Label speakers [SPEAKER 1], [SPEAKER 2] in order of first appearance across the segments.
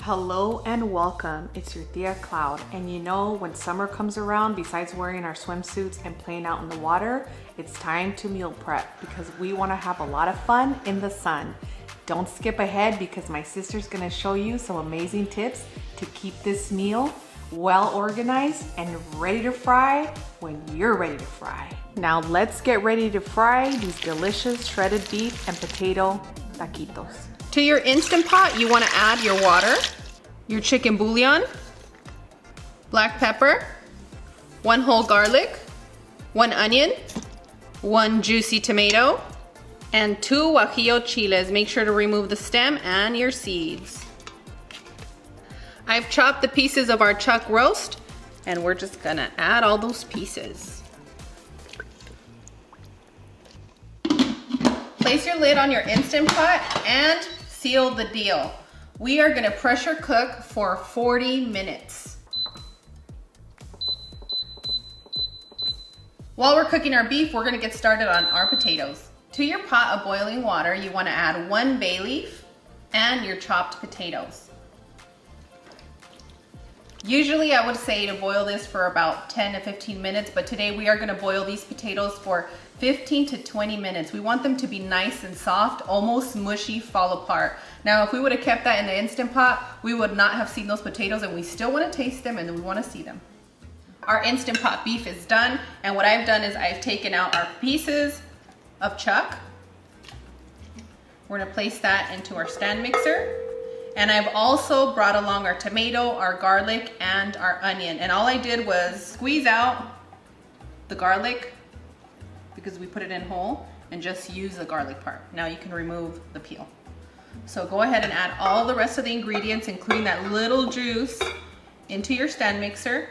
[SPEAKER 1] Hello and welcome. It's your Tia Cloud. And you know, when summer comes around, besides wearing our swimsuits and playing out in the water, it's time to meal prep because we want to have a lot of fun in the sun. Don't skip ahead because my sister's going to show you some amazing tips to keep this meal well organized and ready to fry when you're ready to fry. Now let's get ready to fry these delicious shredded beef and potato taquitos.
[SPEAKER 2] To your Instant Pot, you want to add your water, your chicken bouillon, black pepper, 1 whole garlic, 1 onion, 1 juicy tomato, and 2 guajillo chiles. Make sure to remove the stem and your seeds. I've chopped the pieces of our chuck roast, and we're just gonna add all those pieces. Place your lid on your Instant Pot and seal the deal. We are gonna pressure cook for 40 minutes. While we're cooking our beef, we're gonna get started on our potatoes. To your pot of boiling water, you wanna add 1 bay leaf and your chopped potatoes. Usually I would say to boil this for about 10 to 15 minutes, but today we are gonna boil these potatoes for 15 to 20 minutes. We want them to be nice and soft, almost mushy, fall apart. Now, if we would have kept that in the Instant Pot, we would not have seen those potatoes, and we still wanna taste them and we wanna see them. Our Instant Pot beef is done, and what I've done is I've taken out our pieces of chuck. We're gonna place that into our stand mixer. And I've also brought along our tomato, our garlic, and our onion. And all I did was squeeze out the garlic because we put it in whole and just use the garlic part. Now you can remove the peel. So go ahead and add all the rest of the ingredients, including that little juice, into your stand mixer.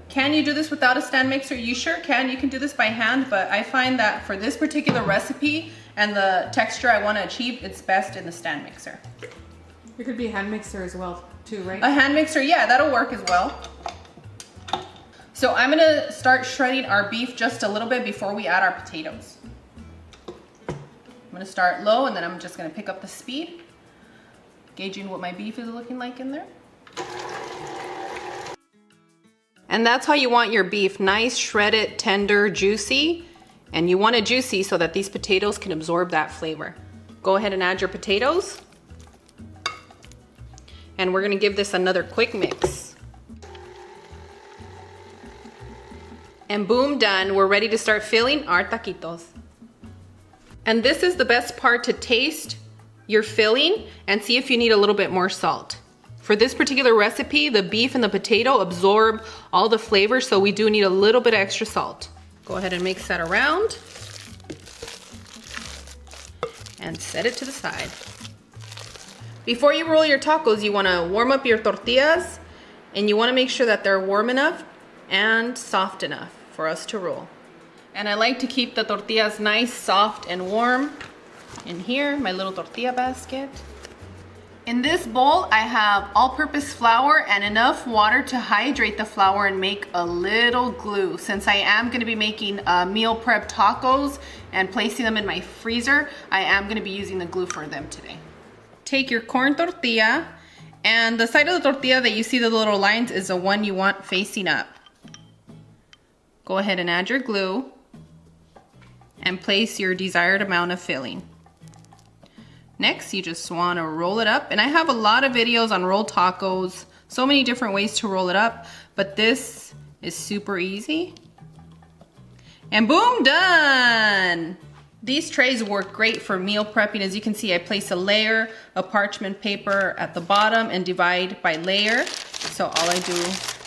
[SPEAKER 2] Can you do this without a stand mixer? You sure can. You can do this by hand, but I find that for this particular recipe and the texture I want to achieve, it's best in the stand mixer.
[SPEAKER 1] It could be a hand mixer as well too, right?
[SPEAKER 2] A hand mixer, yeah, that'll work as well. So I'm gonna start shredding our beef just a little bit before we add our potatoes. I'm gonna start low and then I'm just gonna pick up the speed, gauging what my beef is looking like in there. And that's how you want your beef, nice, shredded, tender, juicy. And you want it juicy so that these potatoes can absorb that flavor. Go ahead and add your potatoes. And we're gonna give this another quick mix. And boom, done. We're ready to start filling our taquitos. And this is the best part, to taste your filling and see if you need a little bit more salt. For this particular recipe, the beef and the potato absorb all the flavor, so we do need a little bit of extra salt. Go ahead and mix that around and set it to the side. Before you roll your tacos, you want to warm up your tortillas, and you want to make sure that they're warm enough and soft enough for us to roll. And I like to keep the tortillas nice, soft, and warm in here, my little tortilla basket. In this bowl, I have all-purpose flour and enough water to hydrate the flour and make a little glue. Since I am gonna be making meal prep tacos and placing them in my freezer, I am gonna be using the glue for them today. Take your corn tortilla, and the side of the tortilla that you see the little lines is the one you want facing up. Go ahead and add your glue and place your desired amount of filling. Next, you just want to roll it up. And I have a lot of videos on rolled tacos, so many different ways to roll it up, but this is super easy. And boom, done! These trays work great for meal prepping. As you can see, I place a layer of parchment paper at the bottom and divide by layer. So all I do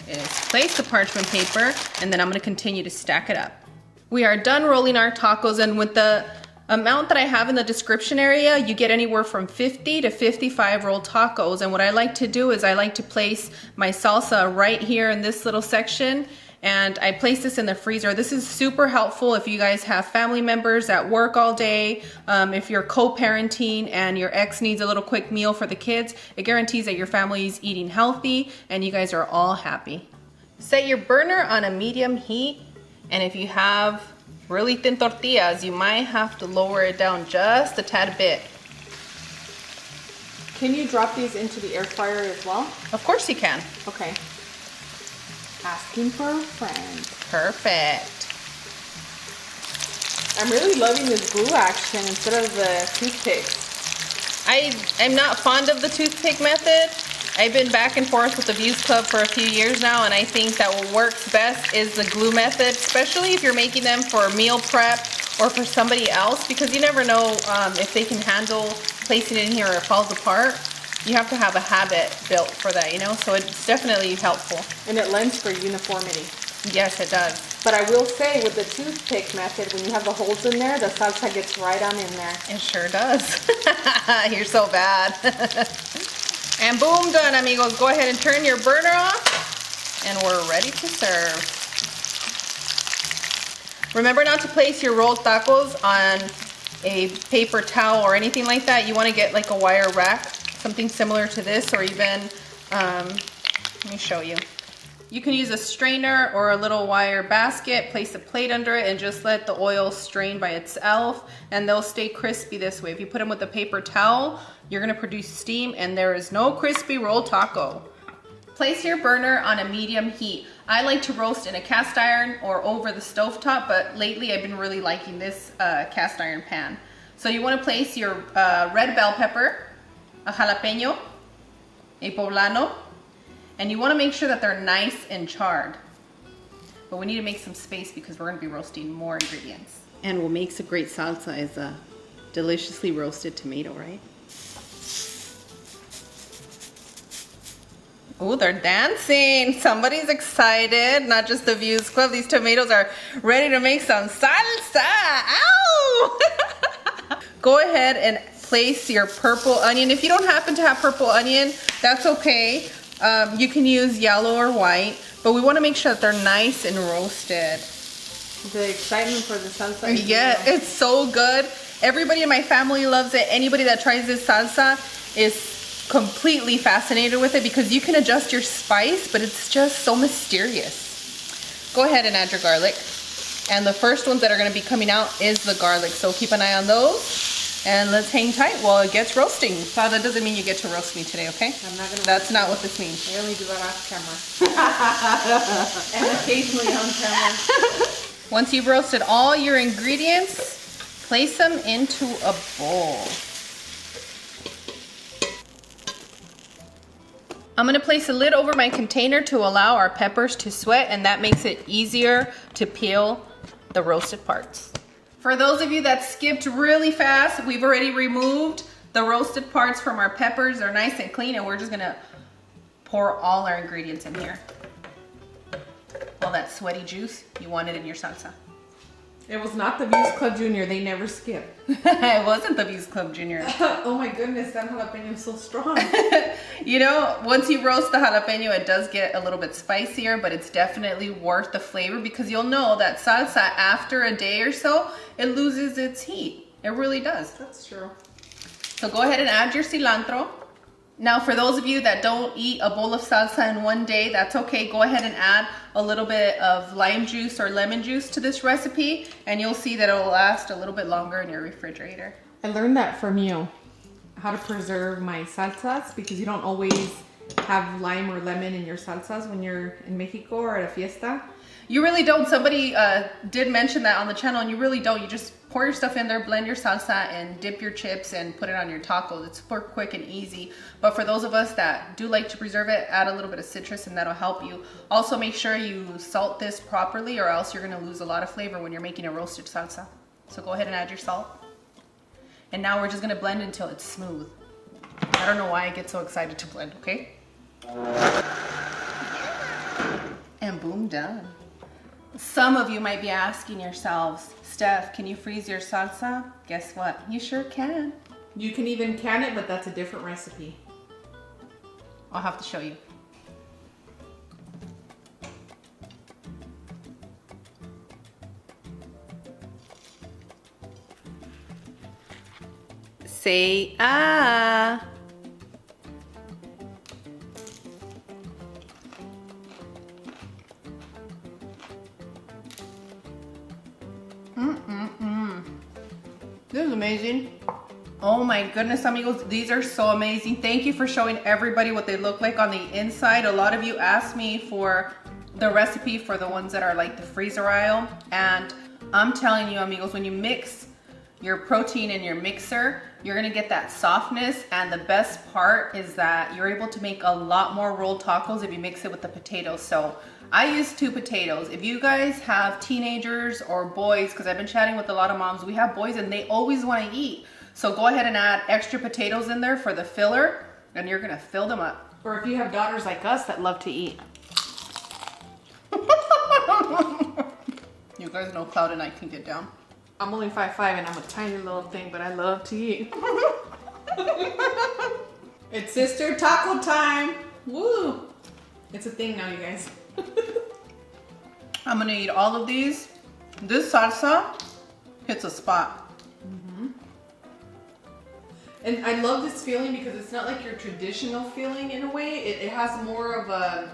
[SPEAKER 2] is place the parchment paper, and then I'm going to continue to stack it up. We are done rolling our tacos, and with the amount that I have in the description area, you get anywhere from 50 to 55 rolled tacos. And what I like to do is I like to place my salsa right here in this little section, and I place this in the freezer. This is super helpful if you guys have family members at work all day, if you're co-parenting and your ex needs a little quick meal for the kids. It guarantees that your family is eating healthy and you guys are all happy. Set your burner on a medium heat, and if you have really thin tortillas, you might have to lower it down just a tad bit.
[SPEAKER 1] Can you drop these into the air fryer as well?
[SPEAKER 2] Of course you can.
[SPEAKER 1] Okay. Asking for a friend.
[SPEAKER 2] Perfect.
[SPEAKER 1] I'm really loving this glue action instead of the toothpicks.
[SPEAKER 2] I'm not fond of the toothpick method. I've been back and forth with the Views Club for a few years now, and I think that what works best is the glue method, especially if you're making them for meal prep or for somebody else, because you never know if they can handle placing it in here or it falls apart. You have to have a habit built for that, you know? So it's definitely helpful.
[SPEAKER 1] And it lends for uniformity.
[SPEAKER 2] Yes, it does.
[SPEAKER 1] But I will say with the toothpick method, when you have the holes in there, the salsa gets right on in there.
[SPEAKER 2] It sure does. You're so bad. And boom, done, amigos. Go ahead and turn your burner off, and we're ready to serve. Remember not to place your rolled tacos on a paper towel or anything like that. You want to get like a wire rack, something similar to this, or even, let me show you. You can use a strainer or a little wire basket, place a plate under it, and just let the oil strain by itself, and they'll stay crispy this way. If you put them with a paper towel, you're gonna produce steam, and there is no crispy rolled taco. Place your burner on a medium heat. I like to roast in a cast iron or over the stovetop, but lately I've been really liking this cast iron pan. So you wanna place your red bell pepper, a jalapeño, a poblano, and you want to make sure that they're nice and charred. But we need to make some space because we're going to be roasting more ingredients. And what makes a great salsa is a deliciously roasted tomato, right? Oh, they're dancing. Somebody's excited. Not just the Views Club. These tomatoes are ready to make some salsa. Ow! Go ahead and place your purple onion. If you don't happen to have purple onion, that's okay. You can use yellow or white, but we want to make sure that they're nice and roasted.
[SPEAKER 1] The excitement for the salsa is
[SPEAKER 2] yeah,
[SPEAKER 1] real.
[SPEAKER 2] It's so good. Everybody in my family loves it. Anybody that tries this salsa is completely fascinated with it because you can adjust your spice, but it's just so mysterious. Go ahead and add your garlic. And the first ones that are going to be coming out is the garlic, so keep an eye on those. And let's hang tight while it gets roasting. So that doesn't mean you get to roast me today, okay?
[SPEAKER 1] I'm not gonna.
[SPEAKER 2] That's not what this means.
[SPEAKER 1] I only do that off camera. And occasionally on camera.
[SPEAKER 2] Once you've roasted all your ingredients, place them into a bowl. I'm gonna place a lid over my container to allow our peppers to sweat, and that makes it easier to peel the roasted parts. For those of you that skipped really fast, we've already removed the roasted parts from our peppers. They're nice and clean, and we're just gonna pour all our ingredients in here. All that sweaty juice, you want it in your salsa.
[SPEAKER 1] It was not the Views Club Junior. They never skip.
[SPEAKER 2] It wasn't the Views Club Junior.
[SPEAKER 1] Oh my goodness, that jalapeno is so strong.
[SPEAKER 2] You know, once you roast the jalapeno, it does get a little bit spicier, but it's definitely worth the flavor because you'll know that salsa, after a day or so, it loses its heat. It really does.
[SPEAKER 1] That's true.
[SPEAKER 2] So go ahead and add your cilantro. Now, for those of you that don't eat a bowl of salsa in one day, that's okay. Go ahead and add a little bit of lime juice or lemon juice to this recipe, and you'll see that it'll last a little bit longer in your refrigerator.
[SPEAKER 1] I learned that from you, how to preserve my salsas, because you don't always have lime or lemon in your salsas when you're in Mexico or at a fiesta.
[SPEAKER 2] You really don't. Somebody did mention that on the channel, and you really don't. You just pour your stuff in there, blend your salsa, and dip your chips and put it on your tacos. It's super quick and easy. But for those of us that do like to preserve it, add a little bit of citrus and that'll help you. Also make sure you salt this properly or else you're gonna lose a lot of flavor when you're making a roasted salsa. So go ahead and add your salt. And now we're just gonna blend until it's smooth. I don't know why I get so excited to blend, okay? And boom, done. Some of you might be asking yourselves, Steph, can you freeze your salsa? Guess what? You sure can.
[SPEAKER 1] You can even can it, but that's a different recipe.
[SPEAKER 2] I'll have to show you. Say ah. This is amazing. Oh my goodness, amigos, these are so amazing. Thank you for showing everybody what they look like on the inside. A lot of you asked me for the recipe for the ones that are like the freezer aisle. And I'm telling you, amigos, when you mix your protein in your mixer, you're gonna get that softness. And the best part is that you're able to make a lot more rolled tacos if you mix it with the potatoes. So I use 2 potatoes. If you guys have teenagers or boys, because I've been chatting with a lot of moms, we have boys and they always wanna eat. So go ahead and add extra potatoes in there for the filler and you're gonna fill them up.
[SPEAKER 1] Or if you have daughters like us that love to eat.
[SPEAKER 2] You guys know Cloud and I can get down.
[SPEAKER 1] I'm only 5'5" and I'm a tiny little thing, but I love to eat. It's sister taco time. Woo! It's a thing now, you guys.
[SPEAKER 2] I'm gonna eat all of these. This salsa hits a spot.
[SPEAKER 1] And I love this feeling because it's not like your traditional feeling in a way. It has more of a,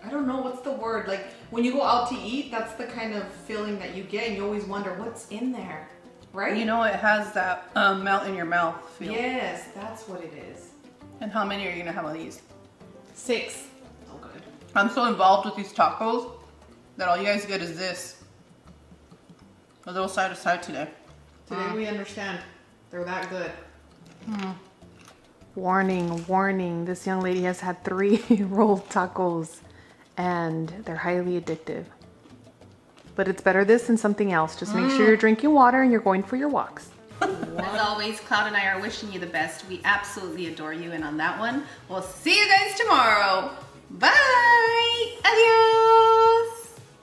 [SPEAKER 1] I don't know, what's the word? Like when you go out to eat, that's the kind of feeling that you get and you always wonder what's in there, right?
[SPEAKER 2] You know, it has that melt in your mouth feel.
[SPEAKER 1] Yes, that's what it is.
[SPEAKER 2] And how many are you gonna have of these?
[SPEAKER 1] 6. Oh, good.
[SPEAKER 2] I'm so involved with these tacos that all you guys get is this. A little side to side today.
[SPEAKER 1] Today we understand. They're that good. Warning, warning. This young lady has had 3 rolled tacos and they're highly addictive. But it's better this than something else. Just make sure you're drinking water and you're going for your walks.
[SPEAKER 2] As always, Cloud and I are wishing you the best. We absolutely adore you. And on that one, we'll see you guys tomorrow. Bye. Adios.